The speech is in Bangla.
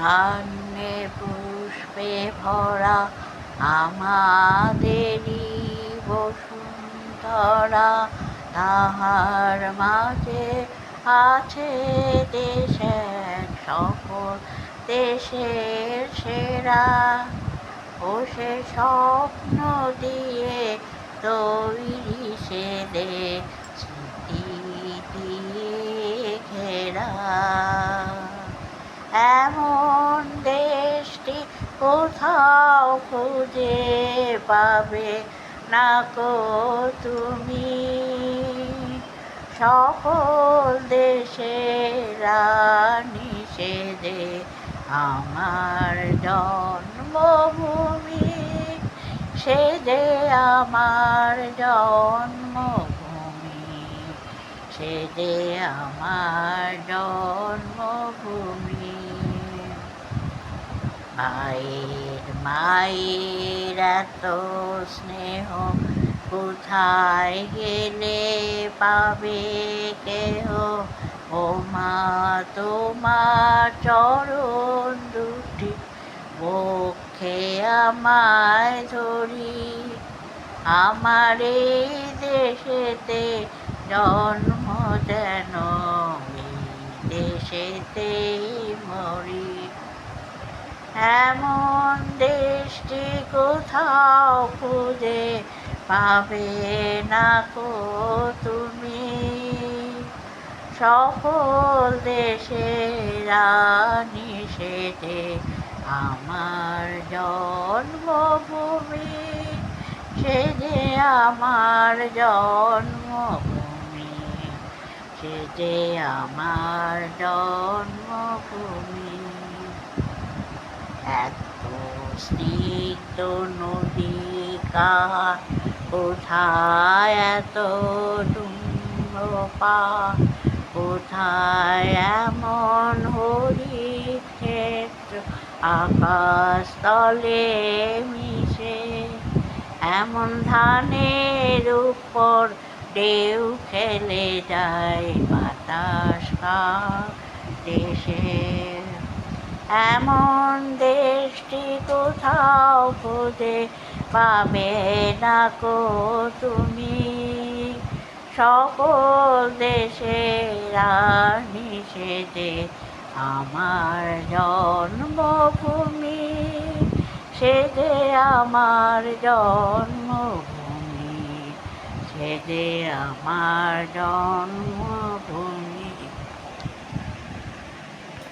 ধান্যে পুষ্পে ভরা আমাদেরই বসুন্ধরা, তাহার মাঝে আছে দেশ এক সকল দেশের সেরা। ও সে স্বপ্ন দিয়ে তৈরি সে দেশ, স্মৃতি দিয়ে ঘেরা। এমন দেশটি কোথাও খুঁজে পাবে না কো তুমি, সকল দেশের রানী সে যে আমার জন্মভূমি, সে যে আমার জন্মভূমি, সে যে আমার জন্মভূমি। মায়ের এত স্নেহ কোথায় গেলে পাবে কেহ, ও মা তোমার চরণ দুটি বক্ষে আমায় ধরি। আমার এই দেশেতে জন্ম যেন এই দেশেতেই মরি। এমন দেশটি কোথাও খুঁজে পাবে না কো তুমি, সকল দেশের রানী সে যে আমার জন্মভূমি, সে যে আমার জন্মভূমি, সে যে আমার জন্মভূমি। এত স্নিগ্ধ নদী কার, কোথায় এত ধূম্রপান, কোথায় এমন হরিত ক্ষেত্র আকাশ তলে মিশে, এমন ধানের উপর ঢেউ খেলে যায় বাতাস দেশে। এমন দেশটি কোথাও খুঁজে পাবে না কো তুমি, সকল দেশের রানী সে যে আমার জন্মভূমি, সে যে আমার জন্মভূমি, সে যে আমার জন্মভূমি।